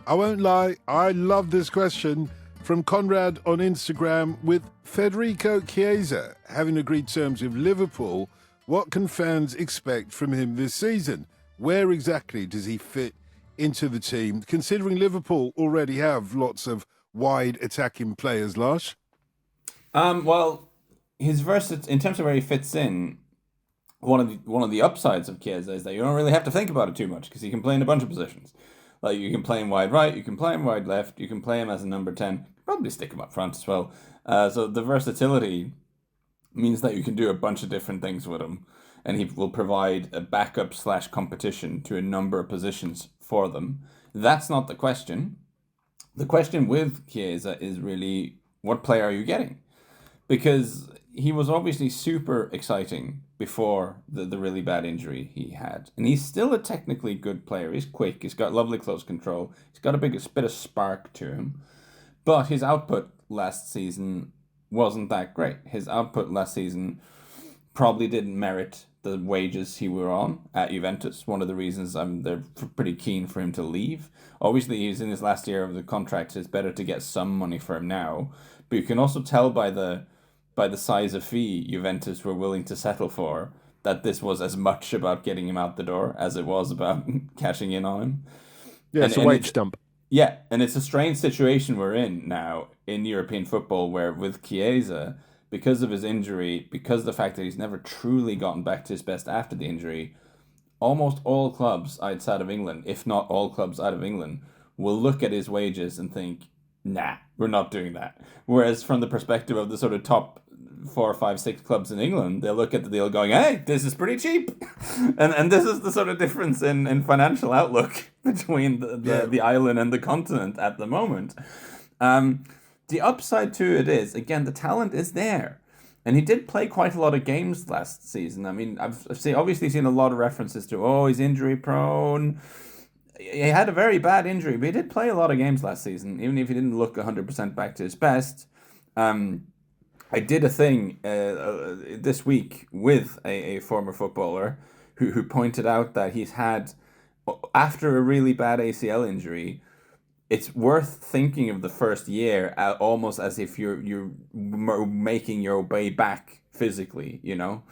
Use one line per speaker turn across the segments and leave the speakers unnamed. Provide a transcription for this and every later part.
I won't lie, I love this question from Conrad on Instagram. With Federico Chiesa having agreed terms with Liverpool, what can fans expect from him this season? Where exactly does he fit into the team, considering Liverpool already have lots of wide attacking players, Lars?
Well, his in terms of where he fits in, one of the upsides of Chiesa is that you don't really have to think about it too much because he can play in a bunch of positions. Like you can play him wide right, you can play him wide left, you can play him as a number 10, probably stick him up front as well. So the versatility means that you can do a bunch of different things with him, and he will provide a backup slash competition to a number of positions for them. That's not the question. The question with Chiesa is really, what player are you getting? Because he was obviously super exciting before the really bad injury he had. And he's still a technically good player. He's quick. He's got lovely close control. He's got a bit of spark to him. But his output last season wasn't that great. His output last season probably didn't merit the wages he were on at Juventus. One of the reasons they're pretty keen for him to leave. Obviously, he's in his last year of the contract. It's better to get some money for him now. But you can also tell by the size of fee Juventus were willing to settle for that this was as much about getting him out the door as it was about cashing in on him.
Yeah, it's a wage dump.
Yeah, and it's a strange situation we're in now in European football where with Chiesa, because of his injury, because of the fact that he's never truly gotten back to his best after the injury, almost all clubs outside of England, if not all clubs out of England, will look at his wages and think, nah, we're not doing that. Whereas from the perspective of the sort of top 4, 5, 6 clubs in England, they'll look at the deal going, hey, this is pretty cheap. and this is the sort of difference in financial outlook between the island and the continent at the moment. The upside to it is, again, the talent is there. And he did play quite a lot of games last season. I mean, I've obviously seen a lot of references to, he's injury prone. He had a very bad injury, but he did play a lot of games last season, even if he didn't look 100% back to his best. I did a thing this week with a former footballer who pointed out that he's had, after a really bad ACL injury, it's worth thinking of the first year almost as if you're making your way back physically, you know?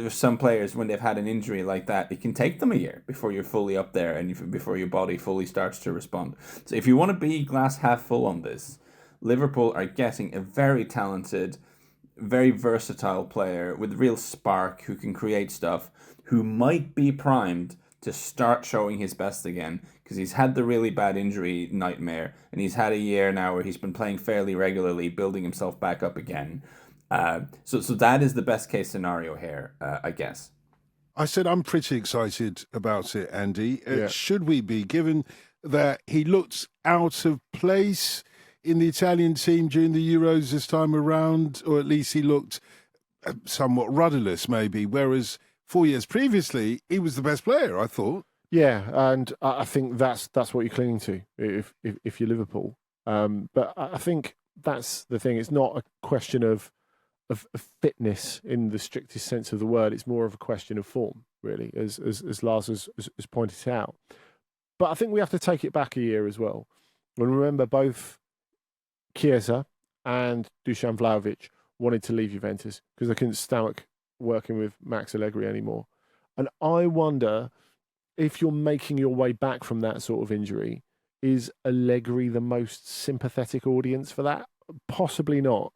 Some players, when they've had an injury like that, it can take them a year before you're fully up there and before your body fully starts to respond. So if you want to be glass half full on this, Liverpool are getting a very talented, very versatile player with real spark who can create stuff, who might be primed to start showing his best again, because he's had the really bad injury nightmare, and he's had a year now where he's been playing fairly regularly, building himself back up again. So that is the best case scenario here, I guess.
I said I'm pretty excited about it, Andy. Should we be, given that he looked out of place in the Italian team during the Euros this time around, or at least he looked somewhat rudderless maybe, whereas 4 years previously, he was the best player, I thought.
Yeah, and I think that's what you're clinging to if you're Liverpool. But I think that's the thing. It's not a question of fitness in the strictest sense of the word. It's more of a question of form, really, as Lars has pointed out. But I think we have to take it back a year as well. And remember, both Chiesa and Dusan Vlahovic wanted to leave Juventus because they couldn't stomach working with Max Allegri anymore. And I wonder if you're making your way back from that sort of injury, is Allegri the most sympathetic audience for that? Possibly not.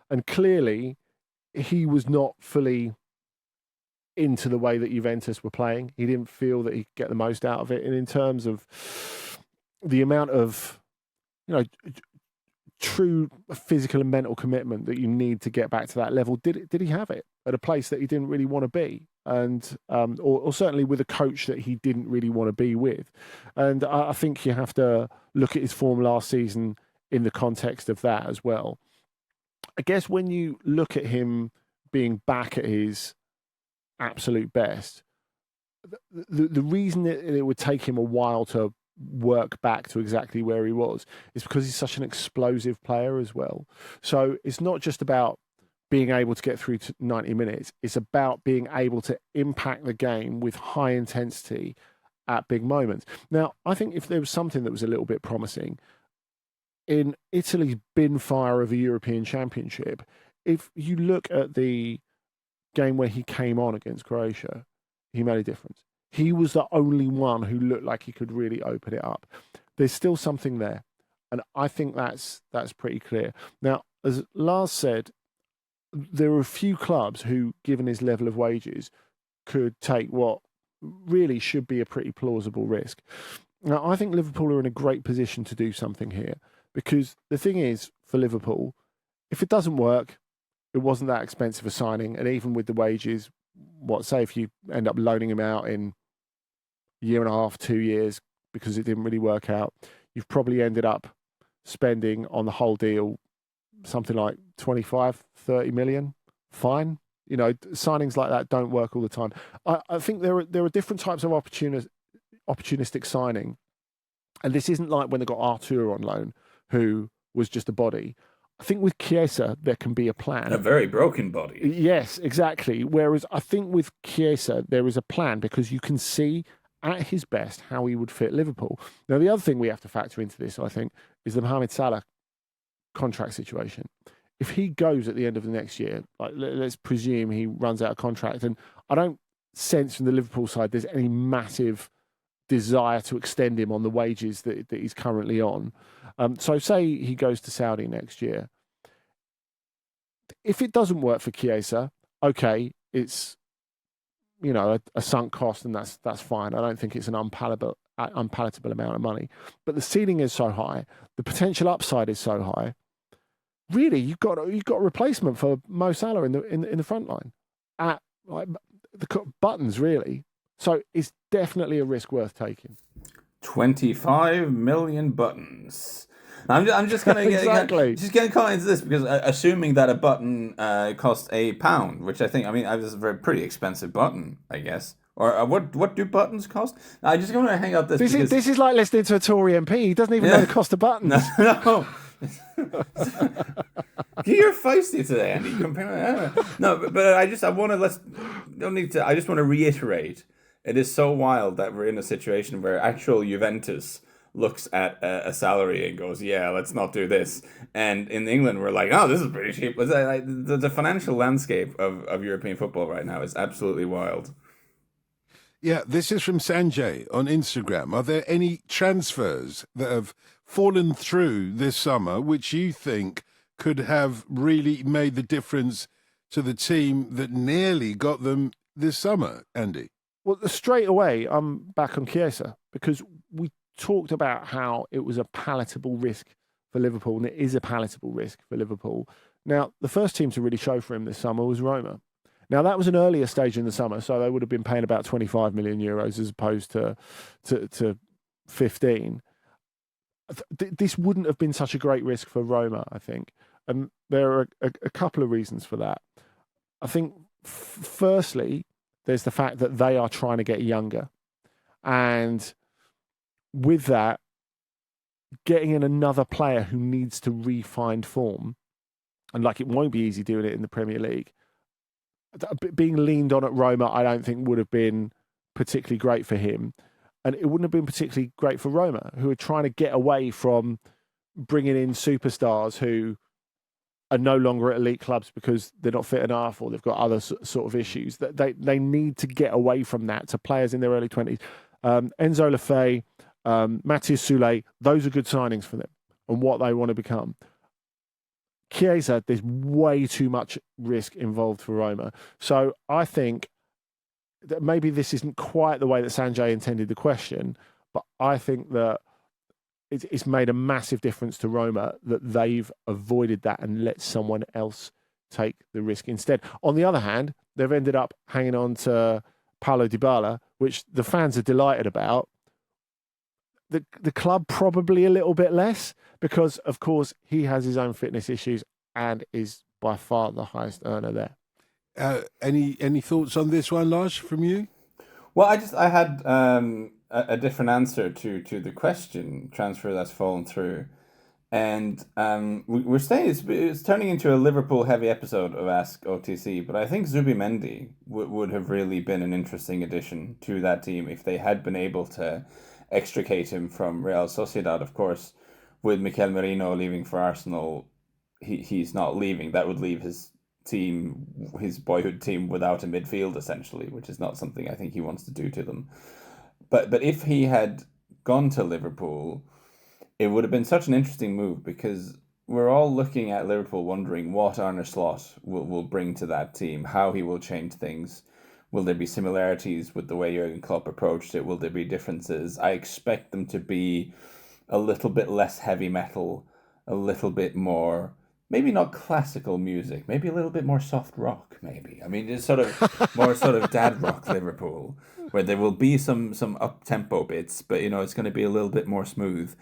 And clearly, he was not fully into the way that Juventus were playing. He didn't feel that he could get the most out of it. And in terms of the amount of, true physical and mental commitment that you need to get back to that level, did he have it at a place that he didn't really want to be? And or certainly with a coach that he didn't really want to be with. And I think you have to look at his form last season in the context of that as well. I guess when you look at him being back at his absolute best, the reason that it would take him a while to work back to exactly where he was is because he's such an explosive player as well. So it's not just about being able to get through to 90 minutes. It's about being able to impact the game with high intensity at big moments. Now, I think if there was something that was a little bit promising in Italy's bin fire of a European Championship, if you look at the game where he came on against Croatia, he made a difference. He was the only one who looked like he could really open it up. There's still something there, and I think that's pretty clear. Now, as Lars said, there are a few clubs who, given his level of wages, could take what really should be a pretty plausible risk. Now, I think Liverpool are in a great position to do something here, because the thing is, for Liverpool, if it doesn't work, it wasn't that expensive a signing, and even with the wages, say if you end up loaning him out in a year and a half, 2 years, because it didn't really work out, you've probably ended up spending on the whole deal something like 25, 30 million. Fine. You know, signings like that don't work all the time. I think there are different types of opportunistic signing, and this isn't like when they got Artur on loan, who was just a body. I think with Chiesa, there can be a plan.
A very broken body.
Yes, exactly. Whereas I think with Chiesa, there is a plan, because you can see at his best how he would fit Liverpool. Now, the other thing we have to factor into this, I think, is the Mohamed Salah contract situation. If he goes at the end of the next year, like let's presume he runs out of contract, and I don't sense from the Liverpool side there's any massive desire to extend him on the wages that he's currently on. So say he goes to Saudi next year. If it doesn't work for Chiesa, okay, it's, you know, a sunk cost, and that's fine. I don't think it's an unpalatable amount of money. But the ceiling is so high, the potential upside is so high. Really, you've got a replacement for Mo Salah in the front line at like the buttons, really. So it's definitely a risk worth taking.
25 million buttons. I'm just going to get caught into this, because assuming that a button costs £1, which I think, this is a very pretty expensive button, I guess. Or what do buttons cost? I just want to hang out this.
This is like listening to a Tory MP. He doesn't even know the cost of buttons.
No. You're feisty today, Andy. No, but I just want to reiterate. It is so wild that we're in a situation where actual Juventus looks at a salary and goes, yeah, let's not do this. And in England, we're like, oh, this is pretty cheap. The financial landscape of European football right now is absolutely wild.
Yeah, this is from Sanjay on Instagram. Are there any transfers that have fallen through this summer which you think could have really made the difference to the team that nearly got them this summer, Andy?
Well, straight away, I'm back on Chiesa, because we talked about how it was a palatable risk for Liverpool, and it is a palatable risk for Liverpool. Now, the first team to really show for him this summer was Roma. Now, that was an earlier stage in the summer, so they would have been paying about 25 million euros as opposed to 15. This wouldn't have been such a great risk for Roma, I think. And there are a couple of reasons for that. I think, firstly, there's the fact that they are trying to get younger. And with that, getting in another player who needs to re-find form, and like it won't be easy doing it in the Premier League, being leaned on at Roma, I don't think would have been particularly great for him. And it wouldn't have been particularly great for Roma, who are trying to get away from bringing in superstars who are no longer at elite clubs because they're not fit enough or they've got other sort of issues. They need to get away from that to players in their early 20s. Enzo Lefebvre, Matthias Soulé, those are good signings for them and what they want to become. Chiesa, there's way too much risk involved for Roma. So I think that maybe this isn't quite the way that Sanjay intended the question, but I think that it's made a massive difference to Roma that they've avoided that and let someone else take the risk instead. On the other hand, they've ended up hanging on to Paulo Dybala, which the fans are delighted about. The club probably a little bit less because, of course, he has his own fitness issues and is by far the highest earner there.
Any thoughts on this one, Lars, from you?
Well, I had a different answer to the question, transfer that's fallen through. And we're saying it's turning into a Liverpool-heavy episode of Ask OTC, but I think Zubimendi would have really been an interesting addition to that team if they had been able to extricate him from Real Sociedad. Of course, with Mikel Merino leaving for Arsenal, he's not leaving. That would leave his team, his boyhood team, without a midfield, essentially, which is not something I think he wants to do to them. But if he had gone to Liverpool, it would have been such an interesting move because we're all looking at Liverpool wondering what Arne Slot will bring to that team, how he will change things. Will there be similarities with the way Jurgen Klopp approached it? Will there be differences? I expect them to be a little bit less heavy metal, a little bit more, maybe not classical music, maybe a little bit more soft rock, maybe. I mean, it's sort of more sort of dad rock Liverpool, where there will be some up-tempo bits, but, it's going to be a little bit more smooth.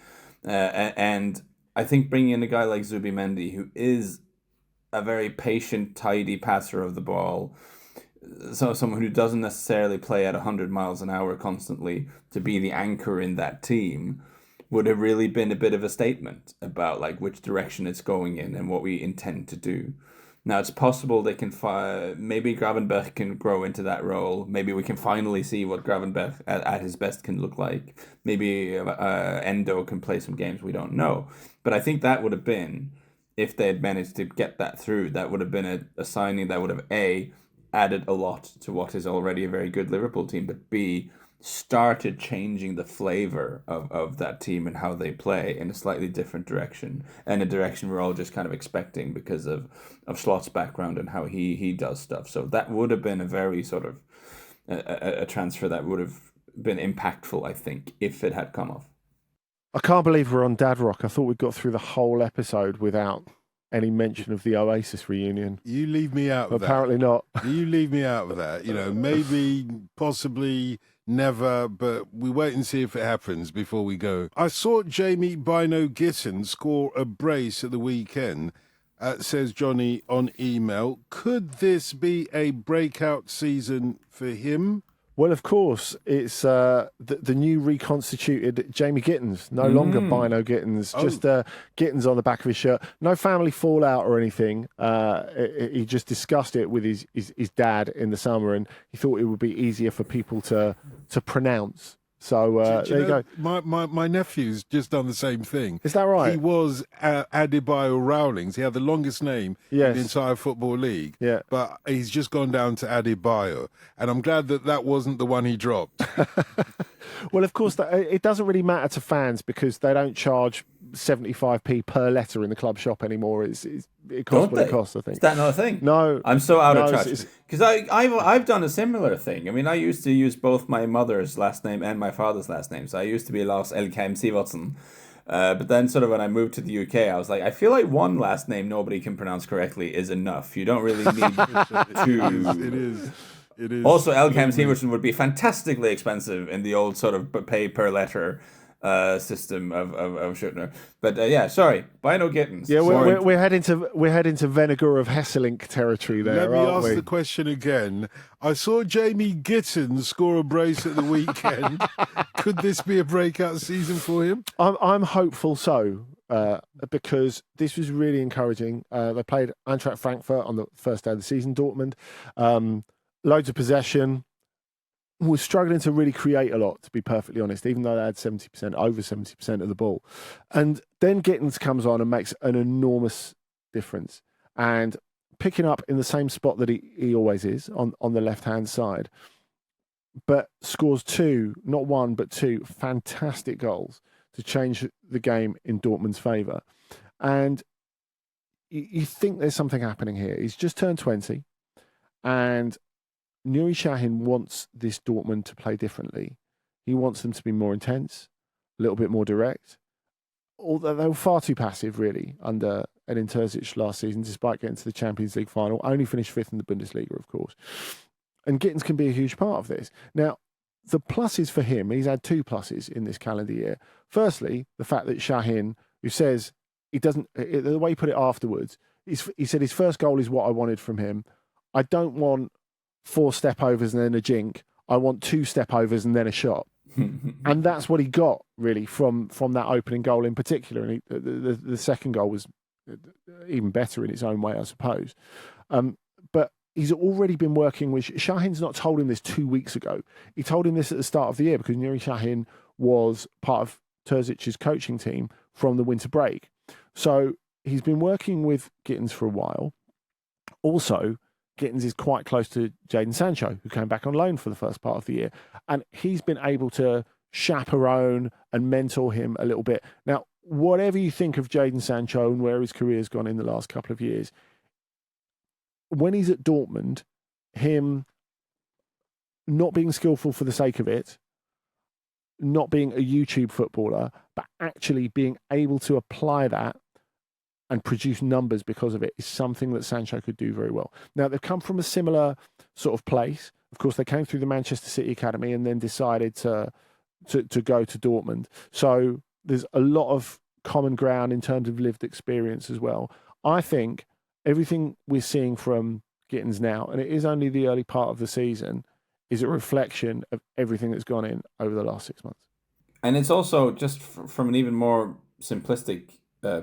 And I think bringing in a guy like Zubimendi, who is a very patient, tidy passer of the ball, so someone who doesn't necessarily play at 100 miles an hour constantly, to be the anchor in that team, would have really been a bit of a statement about like which direction it's going in and what we intend to do. Now, it's possible they can maybe Gravenberch can grow into that role. Maybe we can finally see what Gravenberch at his best can look like. Maybe Endo can play some games. We don't know. But I think that would have been, if they had managed to get that through, that would have been a signing that would have, A, added a lot to what is already a very good Liverpool team, but B, started changing the flavor of that team and how they play in a slightly different direction, and a direction we're all just kind of expecting because of Slot's background and how he does stuff. So that would have been a very sort of a transfer that would have been impactful, I think, if it had come off.
I can't believe we're on Dad Rock. I thought we got through the whole episode without any mention of the Oasis reunion.
You leave me out of that.
Apparently not.
You leave me out of that. Maybe, possibly, never, but we wait and see if it happens before we go. I saw Jamie Gittens score a brace at the weekend, says Johnny on email. Could this be a breakout season for him?
Well, of course, it's the new reconstituted Jamie Gittens, no longer Bino Gittens, just Gittens on the back of his shirt. No family fallout or anything. He just discussed it with his dad in the summer, and he thought it would be easier for people to pronounce. So there you go.
My nephew's just done the same thing.
Is that right?
He was Adebayo Rowlings. He had the longest name in the entire Football League.
Yeah.
But he's just gone down to Adebayo. And I'm glad that wasn't the one he dropped.
Well, of course, it doesn't really matter to fans because they don't charge 75p per letter in the club shop anymore. It costs what it costs, I think.
Is that not a thing?
No.
I'm so out of touch. Because I've done a similar thing. I mean, I used to use both my mother's last name and my father's last name. So I used to be Lars Elkheim Sivertsen. But then sort of when I moved to the UK, I was like, I feel like one last name nobody can pronounce correctly is enough. You don't really need two.
It is.
Also, Elkheim Sivertsen would be fantastically expensive in the old sort of pay per letter system of Schuttner. But sorry, Bino Gittens.
Yeah, we're heading to Vinegar of Hesselink territory there.
Let me ask the question again. I saw Jamie Gittens score a brace at the weekend. Could this be a breakout season for him?
I'm hopeful so. Because this was really encouraging. They played Eintracht Frankfurt on the first day of the season, Dortmund. Loads of possession. Was struggling to really create a lot, to be perfectly honest, even though they had over 70% of the ball. And then Gittens comes on and makes an enormous difference. And picking up in the same spot that he always is, on the left-hand side. But scores not one, but two fantastic goals to change the game in Dortmund's favour. And you think there's something happening here. He's just turned 20, and Nuri Sahin wants this Dortmund to play differently. He wants them to be more intense, a little bit more direct. Although they were far too passive, really, under Edin Terzic last season, despite getting to the Champions League final. Only finished fifth in the Bundesliga, of course. And Gittens can be a huge part of this. Now, the pluses for him, he's had two pluses in this calendar year. Firstly, the fact that Sahin, who says he doesn't, the way he put it afterwards, he said his first goal is what I wanted from him. I don't want 4 step overs and then a jink. I want 2 step overs and then a shot. And that's what he got, really, from that opening goal in particular. And the second goal was even better in its own way, I suppose. But he's already been working with... Şahin's not told him this 2 weeks ago. He told him this at the start of the year because Nuri Şahin was part of Terzic's coaching team from the winter break. So he's been working with Gittens for a while. Also, Gittens is quite close to Jadon Sancho, who came back on loan for the first part of the year. And he's been able to chaperone and mentor him a little bit. Now, whatever you think of Jadon Sancho and where his career's gone in the last couple of years, when he's at Dortmund, him not being skillful for the sake of it, not being a YouTube footballer, but actually being able to apply that and produce numbers because of it is something that Sancho could do very well. Now, they've come from a similar sort of place. Of course, they came through the Manchester City Academy and then decided to go to Dortmund. So there's a lot of common ground in terms of lived experience as well. I think everything we're seeing from Gittens now, and it is only the early part of the season, is a reflection of everything that's gone in over the last 6 months.
And it's also just from an even more simplistic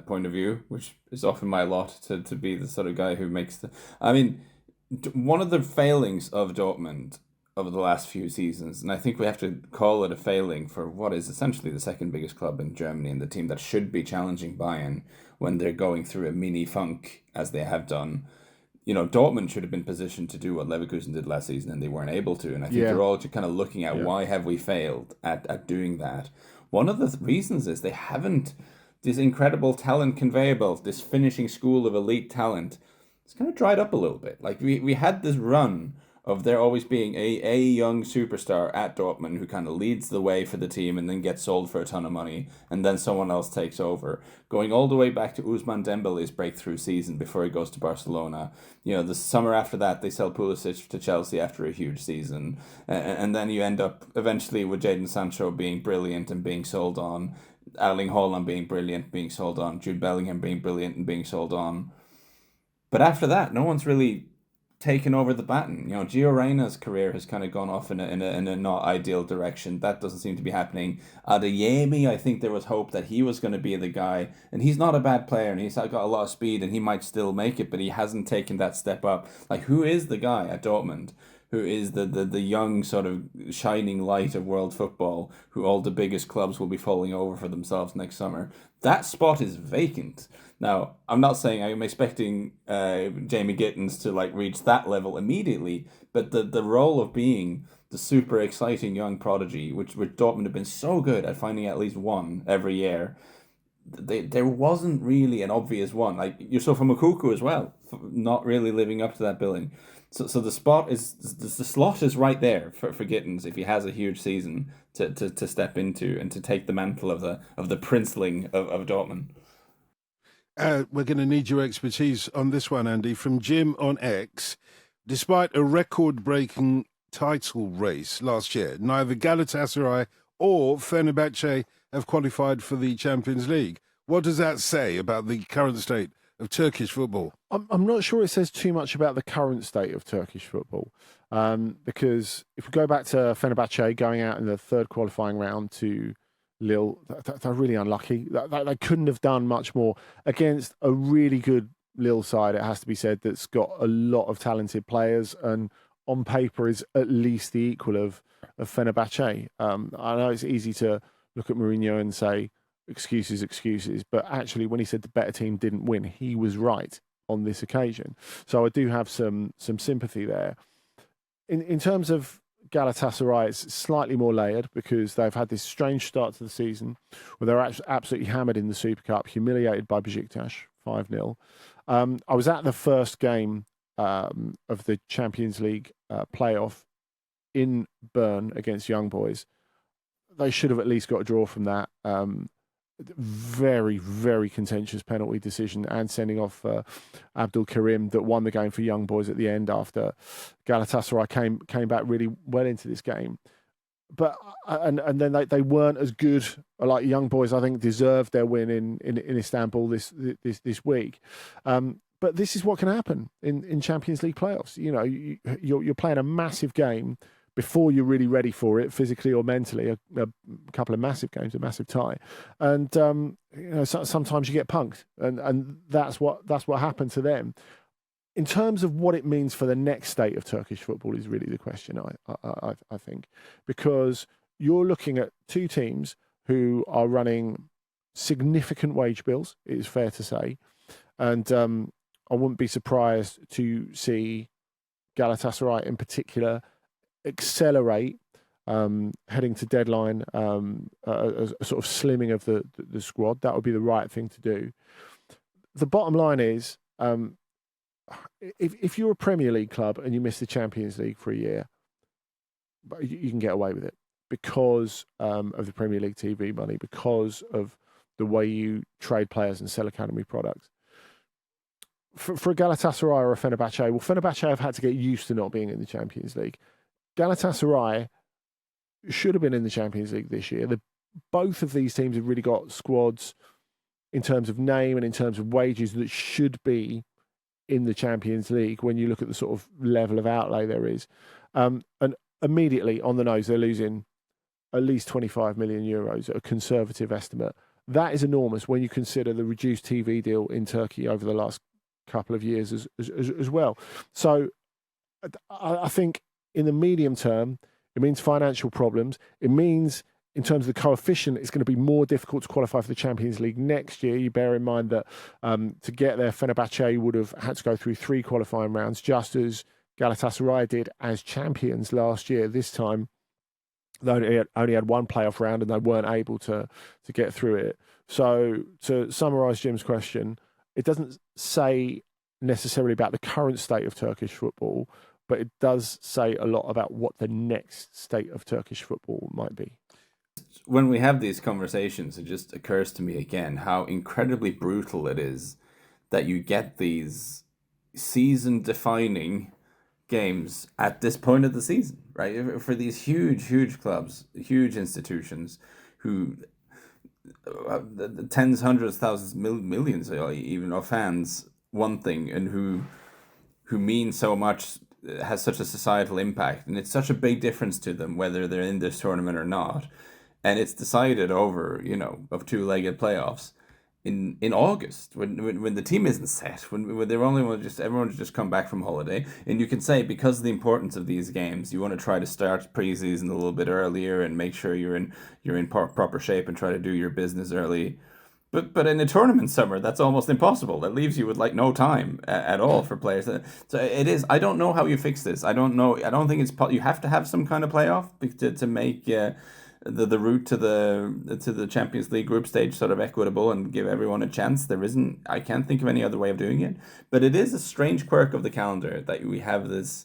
point of view, which is often my lot to be the sort of guy who makes the... I mean, one of the failings of Dortmund over the last few seasons, and I think we have to call it a failing for what is essentially the second biggest club in Germany and the team that should be challenging Bayern when they're going through a mini funk as they have done. You know, Dortmund should have been positioned to do what Leverkusen did last season and they weren't able to. And I think they're all just kind of looking at why have we failed at doing that. One of the reasons is they haven't this incredible talent conveyor belt, this finishing school of elite talent. It's kind of dried up a little bit. Like we had this run of there always being a young superstar at Dortmund who kind of leads the way for the team and then gets sold for a ton of money and then someone else takes over. Going all the way back to Ousmane Dembele's breakthrough season before he goes to Barcelona. You know, the summer after that, they sell Pulisic to Chelsea after a huge season. And then you end up eventually with Jadon Sancho being brilliant and being sold on. Erling Haaland being brilliant, being sold on. Jude Bellingham being brilliant and being sold on. But after that, no one's really taken over the baton. You know, Gio Reyna's career has kind of gone off in a not ideal direction. That doesn't seem to be happening. Adeyemi, I think there was hope that he was going to be the guy, and he's not a bad player, and he's got a lot of speed, and he might still make it, but he hasn't taken that step up. Like, who is the guy at Dortmund who is the young sort of shining light of world football, who all the biggest clubs will be falling over for themselves next summer? That spot is vacant. Now, I'm not saying I'm expecting Jamie Gittens to like reach that level immediately, but the role of being the super exciting young prodigy, which Dortmund have been so good at finding at least one every year, there wasn't really an obvious one. Like Yusufa Moukoko as well, not really living up to that billing. So the slot is right there for Gittens if he has a huge season to step into and to take the mantle of the princeling of Dortmund.
We're going to need your expertise on this one, Andy. From Jim on X, despite a record-breaking title race last year, neither Galatasaray or Fenerbahce have qualified for the Champions League. What does that say about the current state of Turkish football?
I'm not sure it says too much about the current state of Turkish football, because if we go back to Fenerbahce going out in the third qualifying round to Lille, they're really unlucky. They couldn't have done much more against a really good Lille side, it has to be said, that's got a lot of talented players and on paper is at least the equal of Fenerbahce. I know it's easy to look at Mourinho and say, excuses, but actually when he said the better team didn't win, he was right on this occasion. So I do have some sympathy there. In terms of Galatasaray, it's slightly more layered because they've had this strange start to the season where they're absolutely hammered in the Super Cup, humiliated by Besiktas 5-0. I was at the first game of the Champions League playoff in Bern against Young Boys. They should have at least got a draw from that. Very, very contentious penalty decision and sending off Abdul Karim that won the game for Young Boys at the end after Galatasaray came back really well into this game. But and then they weren't as good. Like Young Boys, I think deserved their win in Istanbul this week. But this is what can happen in Champions League playoffs. You know, you're playing a massive game before you're really ready for it, physically or mentally. A couple of massive games, a massive tie, and sometimes you get punked, and that's what happened to them. In terms of what it means for the next state of Turkish football is really the question, I think, because you're looking at two teams who are running significant wage bills, it is fair to say. And I wouldn't be surprised to see Galatasaray in particular accelerate heading to deadline, a sort of slimming of the squad. That would be the right thing to do. The bottom line is, if you're a Premier League club and you miss the Champions League for a year, you can get away with it because of the Premier League TV money, because of the way you trade players and sell academy products. For a Galatasaray or a Fenerbahce, well, Fenerbahce have had to get used to not being in the Champions League. Galatasaray should have been in the Champions League this year. Both of these teams have really got squads in terms of name and in terms of wages that should be in the Champions League when you look at the sort of level of outlay there is. And immediately on the nose, they're losing at least 25 million euros, a conservative estimate. That is enormous when you consider the reduced TV deal in Turkey over the last couple of years as well. So I think in the medium term, it means financial problems. It means in terms of the coefficient, it's going to be more difficult to qualify for the Champions League next year. You bear in mind that to get there, Fenerbahce would have had to go through 3 qualifying rounds, just as Galatasaray did as champions last year. This time, they only had 1 playoff round and they weren't able to get through it. So to summarise Jim's question, it doesn't say necessarily about the current state of Turkish football, but it does say a lot about what the next state of Turkish football might be.
When we have these conversations, it just occurs to me again how incredibly brutal it is that you get these season-defining games at this point of the season, right? For these huge clubs, huge institutions who the tens, hundreds, thousands, millions even of fans one thing, and who mean so much, has such a societal impact, and it's such a big difference to them whether they're in this tournament or not, and it's decided over of 2-legged playoffs in August when the team isn't set, when they're only everyone's just come back from holiday. And you can say, because of the importance of these games, you want to try to start preseason a little bit earlier and make sure you're in proper shape and try to do your business early. But in a tournament summer, that's almost impossible. That leaves you with no time at all for players. So it is. I don't know how you fix this. I don't know. I don't think it's. You have to have some kind of playoff to make the route to the Champions League group stage sort of equitable and give everyone a chance. There isn't. I can't think of any other way of doing it. But it is a strange quirk of the calendar that we have this.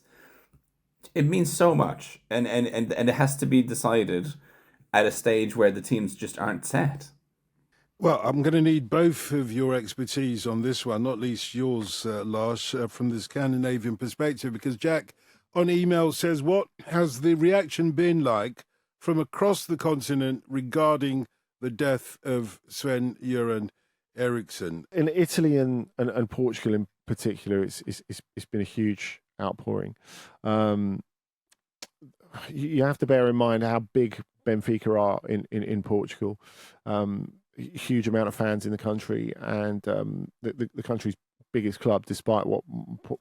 It means so much, and it has to be decided at a stage where the teams just aren't set.
Well, I'm going to need both of your expertise on this one, not least yours, Lars, from the Scandinavian perspective, because Jack on email says, what has the reaction been like from across the continent regarding the death of Sven-Göran Eriksson?
In Italy and Portugal in particular, it's been a huge outpouring. You have to bear in mind how big Benfica are in Portugal. Huge amount of fans in the country, and the country's biggest club, despite what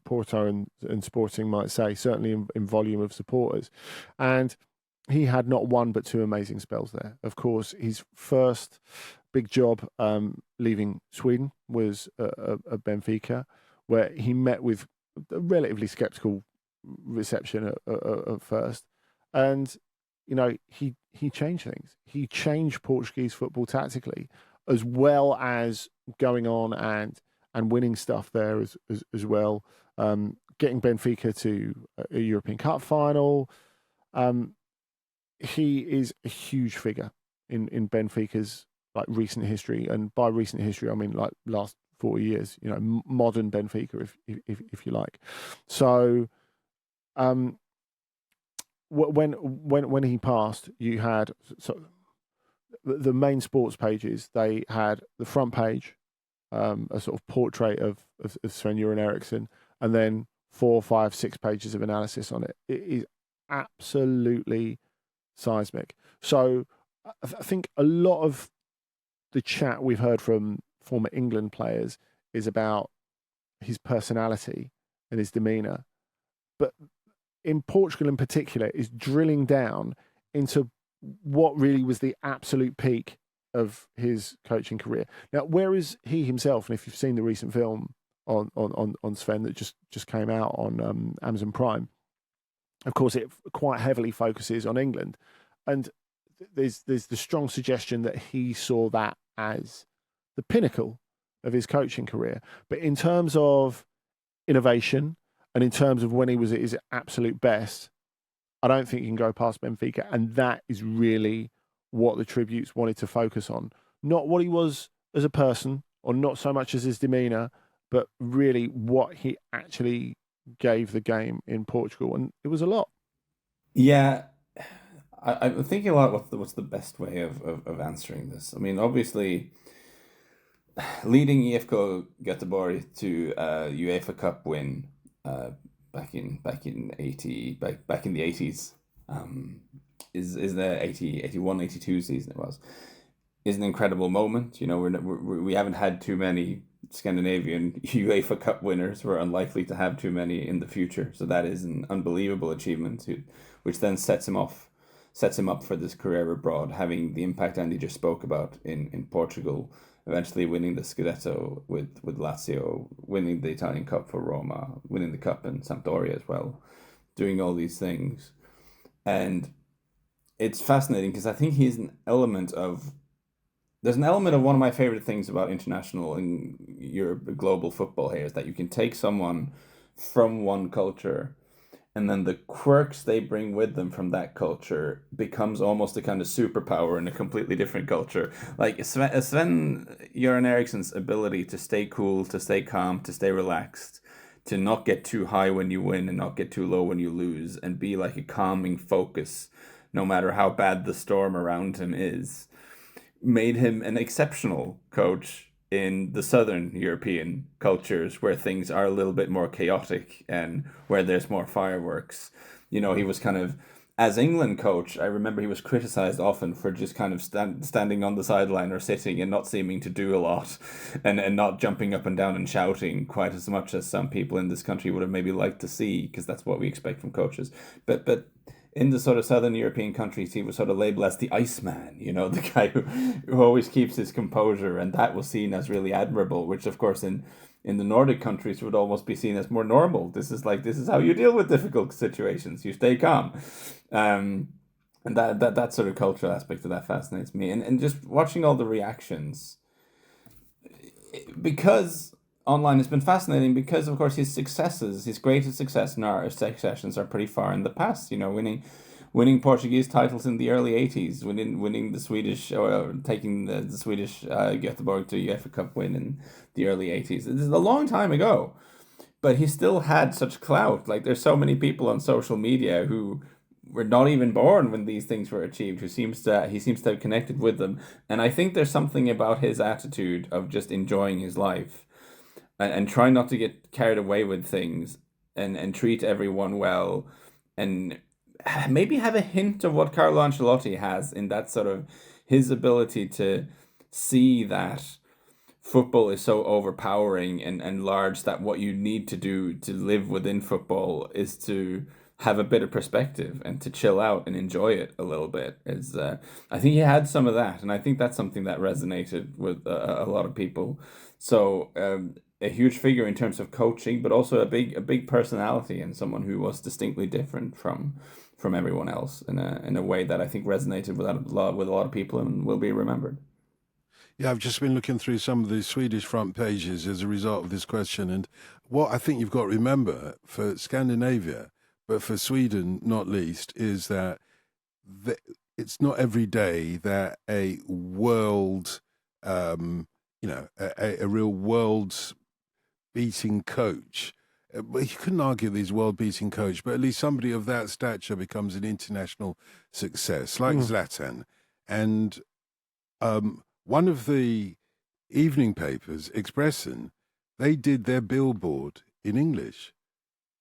Porto and Sporting might say, certainly in volume of supporters. And he had not one but 2 amazing spells there. Of course, his first big job leaving Sweden was at Benfica, where he met with a relatively sceptical reception at first. And he changed things. He changed Portuguese football tactically, as well as going on and winning stuff there as well. Getting Benfica to a European Cup final. He is a huge figure in Benfica's recent history, and by recent history I mean last 40 years. Modern Benfica, if you like. So. When he passed, you had the main sports pages. They had the front page, a sort of portrait of Sven-Göran Eriksson, and then 4, 5, 6 pages of analysis on it. It is absolutely seismic. So I think a lot of the chat we've heard from former England players is about his personality and his demeanour. But in Portugal in particular, is drilling down into what really was the absolute peak of his coaching career. Now, where is he himself? And if you've seen the recent film on Sven that just came out on Amazon Prime, of course, it quite heavily focuses on England. And there's the strong suggestion that he saw that as the pinnacle of his coaching career. But in terms of innovation and in terms of when he was at his absolute best, I don't think you can go past Benfica. And that is really what the tributes wanted to focus on. Not what he was as a person, or not so much as his demeanour, but really what he actually gave the game in Portugal. And it was a lot.
Yeah, I'm thinking a lot what's the best way of answering this. I mean, obviously, leading EFK Göteborg to a UEFA Cup win back in the 80s, is the 81, 82 season it was, is an incredible moment. You know, we haven't had too many Scandinavian UEFA Cup winners. We're unlikely to have too many in the future. So that is an unbelievable achievement, which then sets him up for this career abroad, having the impact Andy just spoke about in Portugal, eventually winning the Scudetto with Lazio, winning the Italian Cup for Roma, winning the Cup in Sampdoria as well, doing all these things. And it's fascinating because I think there's an element of one of my favorite things about international and global football here is that you can take someone from one culture, and then the quirks they bring with them from that culture becomes almost a kind of superpower in a completely different culture. Like Sven-Göran Eriksson's ability to stay cool, to stay calm, to stay relaxed, to not get too high when you win and not get too low when you lose, and be like a calming focus no matter how bad the storm around him is, made him an exceptional coach in the Southern European cultures where things are a little bit more chaotic and where there's more fireworks. You know, he was kind of, as England coach, I remember he was criticized often for just kind of standing on the sideline or sitting and not seeming to do a lot, and not jumping up and down and shouting quite as much as some people in this country would have maybe liked to see, because that's what we expect from coaches. But in the sort of Southern European countries, he was sort of labeled as the Iceman, you know, the guy who always keeps his composure, and that was seen as really admirable, which of course in the Nordic countries would almost be seen as more normal. This is how you deal with difficult situations. You stay calm. And that sort of cultural aspect of that fascinates me. And just watching all the reactions, because online has been fascinating, because of course his greatest success in our successions are pretty far in the past. You know, winning Portuguese titles in the early 80s, winning the Swedish, or taking the Swedish Göteborg to UEFA Cup win in the early 80s. This is a long time ago, but he still had such clout. Like, there's so many people on social media who were not even born when these things were achieved, he seems to have connected with them. And I think there's something about his attitude of just enjoying his life and try not to get carried away with things, and treat everyone well, and maybe have a hint of what Carlo Ancelotti has, in that sort of his ability to see that football is so overpowering and large that what you need to do to live within football is to have a bit of perspective and to chill out and enjoy it a little bit. I think he had some of that, and I think that's something that resonated with a lot of people. So a huge figure in terms of coaching, but also a big personality, and someone who was distinctly different from everyone else in a way that I think resonated with a lot of people and will be remembered.
Yeah, I've just been looking through some of the Swedish front pages as a result of this question, and what I think you've got to remember for Scandinavia, but for Sweden not least, is that it's not every day that a world, a real world beating coach. Well, you couldn't argue that he's a world-beating coach, but at least somebody of that stature becomes an international success, like Zlatan. And one of the evening papers, Expressen, they did their billboard in English.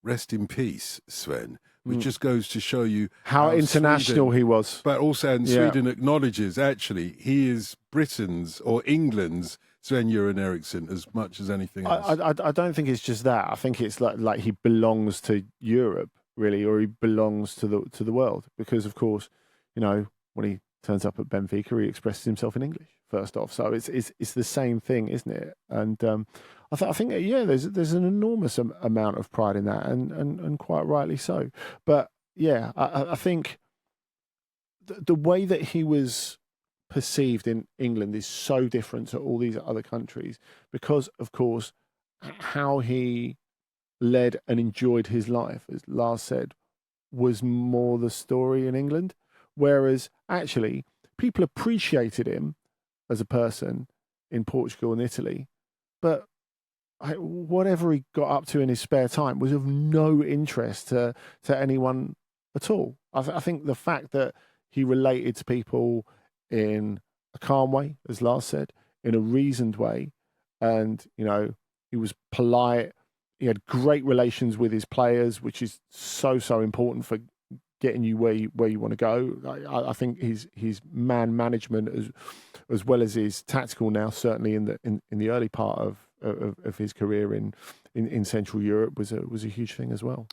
Rest in peace, Sven. which just goes to show you
how international
Sweden,
he was.
But also, and Sweden acknowledges actually he is Britain's or England's Sven-Göran Eriksson as much as anything else.
I don't think it's just that. I think it's like he belongs to Europe, really, or he belongs to the world. Because, of course, when he turns up at Benfica, he expresses himself in English first off. So it's the same thing, isn't it? And I think there's an enormous amount of pride in that, and quite rightly so. But yeah, I think the way that he was perceived in England is so different to all these other countries because, of course, how he led and enjoyed his life, as Lars said, was more the story in England. Whereas actually, people appreciated him as a person in Portugal and Italy, but whatever he got up to in his spare time was of no interest to anyone at all. I think the fact that he related to people in a calm way, as Lars said, in a reasoned way, and he was polite. He had great relations with his players, which is so important for getting you where you want to go. I think his man management as well as his tactical now, certainly in the early part of his career in Central Europe was a huge thing as well.